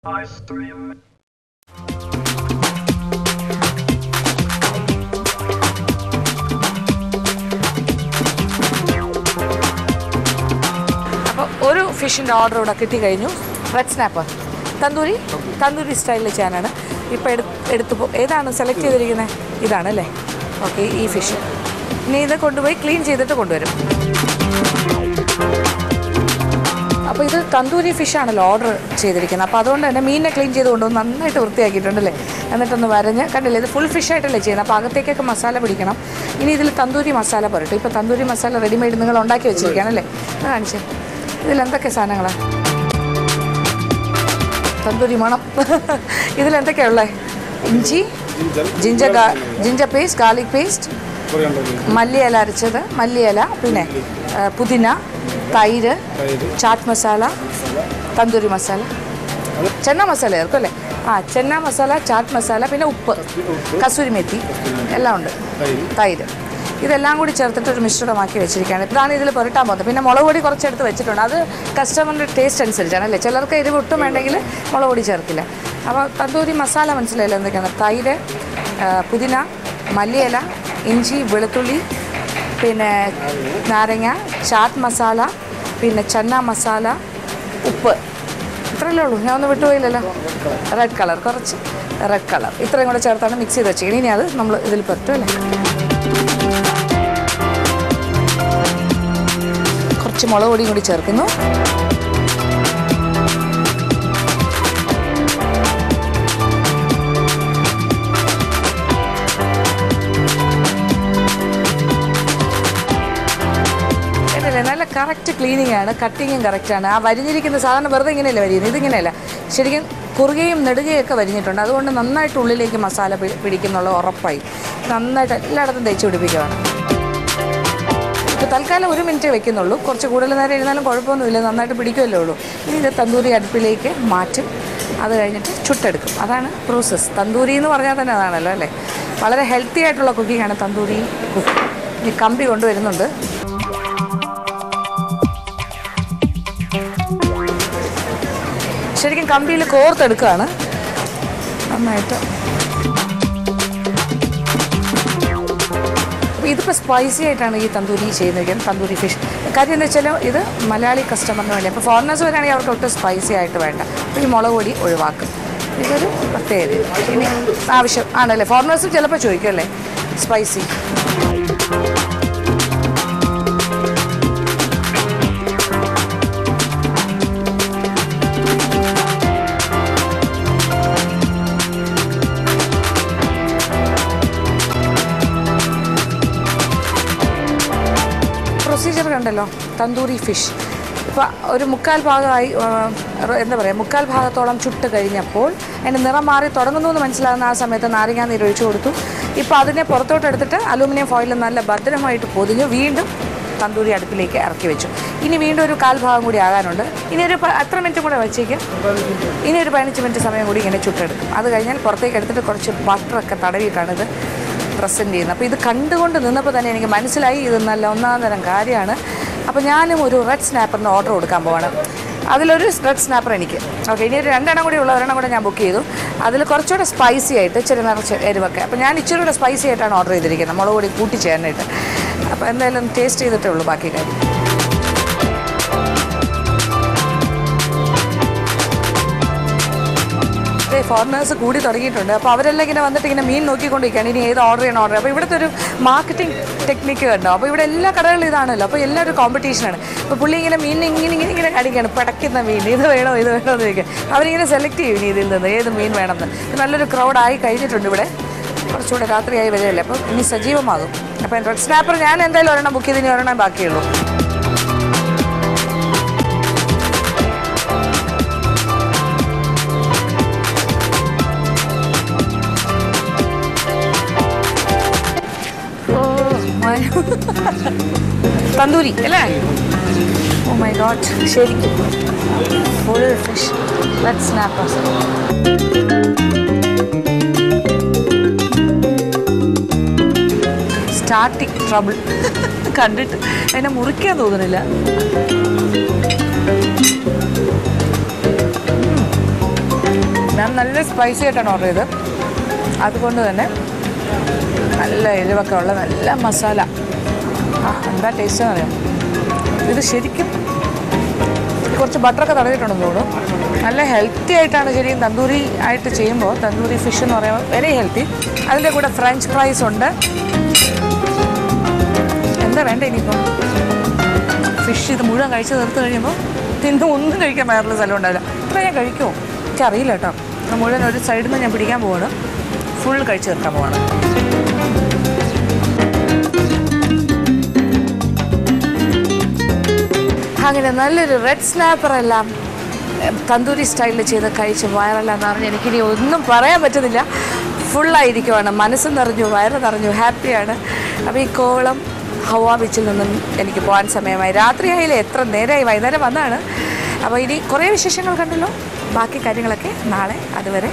അപ്പോൾ ഒരു ഫിഷിൻ്റെ ഓർഡർ ഇവിടെ കിട്ടിക്കഴിഞ്ഞു. റെഡ് സ്നാപ്പർ തന്തൂരി സ്റ്റൈലിൽ ചെയ്യാനാണ് ഇപ്പോൾ എടുത്തു. ഏതാണ് സെലക്ട് ചെയ്തിരിക്കുന്നത്? ഇതാണല്ലേ? ഓക്കെ, ഈ ഫിഷ് ഇനി ഇത് കൊണ്ടുപോയി ക്ലീൻ ചെയ്തിട്ട് കൊണ്ടുവരും. അപ്പോൾ ഇത് തന്തൂരി ഫിഷാണല്ലോ ഓർഡർ ചെയ്തിരിക്കുന്നത്. അപ്പോൾ അതുകൊണ്ട് തന്നെ മീനിനെ ക്ലീൻ ചെയ്ത് കൊണ്ടുവന്ന് നന്നായിട്ട് വൃത്തിയാക്കിയിട്ടുണ്ടല്ലേ. എന്നിട്ടൊന്ന് വരഞ്ഞ് കണ്ടില്ലേ, ഇത് ഫുൾ ഫിഷായിട്ടല്ലേ ചെയ്യുന്നത്. അപ്പോൾ അകത്തേക്കൊക്കെ മസാല പിടിക്കണം. ഇനി ഇതിൽ തന്തൂരി മസാല പോരട്ടെ. ഇപ്പോൾ തന്തൂരി മസാല റെഡിമെയ്ഡ് നിങ്ങൾ ഉണ്ടാക്കി വെച്ചിരിക്കുകയാണല്ലേ. കാണിച്ചേ, ഇതിലെന്തൊക്കെ സാധനങ്ങളാണ്? തന്തൂരി മണം. ഇതിലെന്തൊക്കെയാണ് ഉള്ളത്? ഇഞ്ചി, ജിഞ്ചർ പേസ്റ്റ്, ഗാർലിക് പേസ്റ്റ്, മല്ലിയില അരച്ചത്, മല്ലിയില, പിന്നെ പുതിന, തൈര്, ചാറ്റ് മസാല, തന്തൂരി മസാല, ചെന്ന മസാല ചേർക്കും അല്ലേ? ചെന്ന മസാല, ചാറ്റ് മസാല, പിന്നെ ഉപ്പ്, കസൂരി മെത്തി എല്ലാം ഉണ്ട്, തൈര്. ഇതെല്ലാം കൂടി ചേർത്തിട്ട് ഒരു മിശ്രിതമാക്കി വെച്ചിരിക്കുകയാണ്. ഇതാണ് ഇതിൽ പുരട്ടാൻ പോകുന്നത്. പിന്നെ മുളക് പൊടി കുറച്ചെടുത്ത് വെച്ചിട്ടുണ്ട്. അത് കസ്റ്റമറിൻ്റെ ടേസ്റ്റ് അനുസരിച്ചാണ് അല്ലേ. ചിലർക്ക് എരിവ് ഒട്ടും വേണ്ടെങ്കിൽ മുളക് പൊടി ചേർക്കില്ല. അപ്പോൾ തന്തൂരി മസാല മനസ്സിലായില്ല എന്തൊക്കെയാണ്? തൈര്, പുതിന, മല്ലിയില, ഇഞ്ചി, വെളുത്തുള്ളി, പിന്നെ നാരങ്ങ, ചാറ്റ് മസാല, പിന്നെ ചന്ന മസാല, ഉപ്പ്. ഇത്രയല്ലേ ഉള്ളൂ. ഞാൻ ഒന്നും വിട്ടുപോയില്ലല്ലോ. റെഡ് കളർ, കുറച്ച് റെഡ് കളർ, ഇത്രയും കൂടെ ചേർത്താണ് മിക്സ് ചെയ്ത് വെച്ചിരിക്കുന്നത്. ഇനി അത് നമ്മൾ ഇതിൽ പറ്റും അല്ലേ. കുറച്ച് മുളക് പൊടിയും കൂടി ചേർക്കുന്നു. നല്ല കറക്റ്റ് ക്ലീനിങ് ആണ്, കട്ടിങ്ങും കറക്റ്റാണ്. ആ വരിഞ്ഞിരിക്കുന്ന സാധാരണ വെറുതെ ഇങ്ങനെയല്ല വരിയുന്നത്, ഇതിങ്ങനെയല്ല. ശരിക്കും കുറുകയും നെടുകയൊക്കെ വരിഞ്ഞിട്ടുണ്ട്. അതുകൊണ്ട് നന്നായിട്ട് ഉള്ളിലേക്ക് മസാല പിടിക്കുന്നുള്ള ഉറപ്പായി. നന്നായിട്ട് എല്ലായിടത്തും തേച്ച് പിടിപ്പിക്കുകയാണ്. ഇപ്പോൾ തൽക്കാലം 1 മിനിറ്റ് വെക്കുന്നുള്ളൂ. കുറച്ച് കൂടുതൽ നേരം ഇരുന്നാലും കുഴപ്പമൊന്നുമില്ല, നന്നായിട്ട് പിടിക്കുമല്ലേ ഉള്ളൂ. ഇനി ഇത് തന്തൂരി അടുപ്പിലേക്ക് മാറ്റും. അത് കഴിഞ്ഞിട്ട് ചുട്ടെടുക്കും. അതാണ് പ്രോസസ്സ്. തന്തൂരി എന്ന് പറഞ്ഞാൽ തന്നെ അതാണല്ലോ അല്ലേ. വളരെ ഹെൽത്തി ആയിട്ടുള്ള കുക്കിങ്ങാണ് തന്തൂരി കുക്ക്. ഇനി കമ്പി കൊണ്ടുവരുന്നുണ്ട്. ശരിക്കും കമ്പിയിൽ കോർത്തെടുക്കുകയാണ് നന്നായിട്ട്. ഇതിപ്പോൾ സ്പൈസി ആയിട്ടാണ് ഈ തന്തൂരി ചെയ്യുന്നത്, തന്തൂരി ഫിഷ്. കാര്യം എന്താ വെച്ചാൽ ഇത് മലയാളി കസ്റ്റമറിന് വേണ്ടി. അപ്പോൾ ഫോറിനേഴ്സ് വരാണെങ്കിൽ അവർക്ക് ഒട്ടും സ്പൈസി ആയിട്ട് വേണ്ട. അപ്പോൾ ഈ മുളക് പൊടി ഒഴിവാക്കും. ഇതൊരു പ്രത്യേകത. ഇനി ആവശ്യം ആണല്ലേ. ഫോറിനേഴ്സും ചിലപ്പോൾ ചോദിക്കും അല്ലേ സ്പൈസി. പ്രൊസീജിയർ കണ്ടല്ലോ. തന്തൂരി ഫിഷ് ഇപ്പോൾ ഒരു 3/4 ഭാഗമായി, എന്താ പറയുക, 3/4 ഭാഗത്തോളം ചുട്ട് കഴിഞ്ഞപ്പോൾ അതിൻ്റെ നിറം മാറി തുടങ്ങുന്നു എന്ന് മനസ്സിലാകുന്ന ആ സമയത്ത് നാരങ്ങാ നീര് ഒഴിച്ചു കൊടുത്തു. ഇപ്പോൾ അതിനെ പുറത്തോട്ട് എടുത്തിട്ട് അലൂമിനിയം ഫോയിലിൽ നല്ല ഭദ്രമായിട്ട് പൊതിഞ്ഞു വീണ്ടും തന്തൂരി അടുപ്പിലേക്ക് ഇറക്കി വെച്ചു. ഇനി വീണ്ടും ഒരു 1/4 ഭാഗം കൂടി ആകാനുണ്ട്. ഇനി ഒരു എത്ര മിനിറ്റ് കൂടെ വെച്ചേക്കും? ഇനി ഒരു 15 മിനിറ്റ് സമയം കൂടി ഇങ്ങനെ ചുട്ടെടുക്കും. അത് കഴിഞ്ഞാൽ പുറത്തേക്ക് എടുത്തിട്ട് കുറച്ച് ബട്ടറൊക്കെ തടവിയിട്ടാണ് ഇത് പ്രസൻറ്റ് ചെയ്യുന്നത്. അപ്പോൾ ഇത് കണ്ടുകൊണ്ട് നിന്നപ്പോൾ തന്നെ എനിക്ക് മനസ്സിലായി ഇത് നല്ല ഒന്നാം തരം കാര്യമാണ്. അപ്പോൾ ഞാനും ഒരു റെഡ് സ്നാപ്പറിന് ഓർഡർ കൊടുക്കാൻ പോവാണ്. അതിലൊരു റെഡ് സ്നാപ്പർ എനിക്ക് ഓക്കെ. ഇനി ഒരു 2 എണ്ണം കൂടി ഉള്ള ഒരെണ്ണം കൂടെ ഞാൻ ബുക്ക് ചെയ്തു. അതിൽ കുറച്ചുകൂടെ സ്പൈസി ആയിട്ട് ഇച്ചിരി നിറച്ച് എരിവൊക്കെ. അപ്പോൾ ഞാൻ ഇച്ചിരി കൂടെ സ്പൈസി ആയിട്ടാണ് ഓർഡർ ചെയ്തിരിക്കുന്നത്, മുളക് പൊടി കൂട്ടി ചെയ്യാനായിട്ട്. അപ്പോൾ എന്തായാലും ടേസ്റ്റ് ചെയ്തിട്ടേ ഉള്ളൂ ബാക്കി കാര്യം. ഫോറിനേഴ്സ് കൂടി തുടങ്ങിയിട്ടുണ്ട്. അപ്പോൾ അവരെല്ലാം ഇങ്ങനെ വന്നിട്ട് ഇങ്ങനെ മീൻ നോക്കിക്കൊണ്ടിരിക്കുകയാണ് ഇനി ഏത് ഓർഡർ ചെയ്യണം ഓർഡർ. അപ്പോൾ ഇവിടുത്തെ ഒരു മാർക്കറ്റിംഗ് ടെക്നിക്ക് കണ്ടോ. അപ്പോൾ ഇവിടെ എല്ലാ കടകളിലും ഇതാണല്ലോ. അപ്പോൾ എല്ലാവരും കോമ്പറ്റീഷനാണ്. അപ്പോൾ പുള്ളി ഇങ്ങനെ മീൻ ഇങ്ങനെ അടിക്കുകയാണ്, പടയ്ക്കുന്ന മീൻ ഇത് വേണോ എന്ന് ചോദിക്കുക. അവരിങ്ങനെ സെലക്ട് ചെയ്യും ഇതിൽ നിന്ന് ഏത് മീൻ വേണമെന്ന്. നല്ലൊരു ക്രൗഡായി കഴിഞ്ഞിട്ടുണ്ട് ഇവിടെ. കുറച്ചുകൂടെ രാത്രിയായി വരികയല്ലേ, അപ്പോൾ ഇനി സജീവമാകും. അപ്പോൾ റെഡ് സ്നാപ്പർ ഞാൻ എന്തായാലും ഒരെണ്ണം ബുക്ക് ചെയ്ത് ഇനി ഒരെണ്ണം ബാക്കിയുള്ളൂ. തന്തൂരി അല്ലേ? ഓ മൈ ഗോഡ്, ശരിക്കും full fish red snapper. Starting trouble കണ്ടിട്ട് അതിനെ മുറിക്കാൻ തോന്നുന്നില്ല. ഞാൻ നല്ല സ്പൈസി ആയിട്ടാണ് ഓർഡർ ചെയ്തത്. അതുകൊണ്ട് തന്നെ നല്ല എരിവൊക്കെ ഉള്ള നല്ല മസാല. എന്താ ടേസ്റ്റ് എന്ന് അറിയാം. ഇത് ശരിക്കും കുറച്ച് ബട്ടറൊക്കെ തടവിട്ടുണ്ടെന്ന് തോന്നുന്നു. നല്ല ഹെൽത്തി ആയിട്ടാണ് ശരിക്കും തന്തൂരി ആയിട്ട് ചെയ്യുമ്പോൾ. തന്തൂരി ഫിഷ് എന്ന് പറയുമ്പോൾ വെരി ഹെൽത്തി. അതിൻ്റെ കൂടെ ഫ്രഞ്ച് ഫ്രൈസ് ഉണ്ട്. എന്താ വേണ്ട ഇനിയിപ്പം ഫിഷ് ഇത് മുഴുവൻ കഴിച്ച് തീർത്ത് കഴിയുമ്പോൾ ഒന്നും കഴിക്കാൻ വേറൊരു സ്ഥലം ഉണ്ടാവില്ല. ഇത്ര ഞാൻ കഴിക്കുമോ എനിക്കറിയില്ല കേട്ടോ. മുഴുവൻ ഒരു സൈഡിൽ നിന്ന് ഞാൻ പിടിക്കാൻ പോവാണ്. ഫുൾ കഴിച്ച് തീർക്കാൻ പോവാണ്. അങ്ങനെ നല്ലൊരു റെഡ് സ്നാപ്പറെല്ലാം തന്തൂരി സ്റ്റൈലിൽ ചെയ്ത് കഴിച്ച് വയറെല്ലാം നിറഞ്ഞ് എനിക്കിനി ഒന്നും പറയാൻ പറ്റുന്നില്ല. ഫുള്ളായിരിക്കുവാണ്. മനസ്സ് നിറഞ്ഞു, വയറ് നിറഞ്ഞു, ഹാപ്പിയാണ്. അപ്പോൾ ഈ കോവളം ഹവാ ബീച്ചിൽ നിന്നും എനിക്ക് പോകാൻ സമയമായി. രാത്രിയായില്ലേ, എത്ര നേരമായി, വൈകുന്നേരം വന്നാണ്. അപ്പോൾ ഇനി കുറേ വിശേഷങ്ങൾ കണ്ടല്ലോ. ബാക്കി കാര്യങ്ങളൊക്കെ നാളെ. അതുവരെ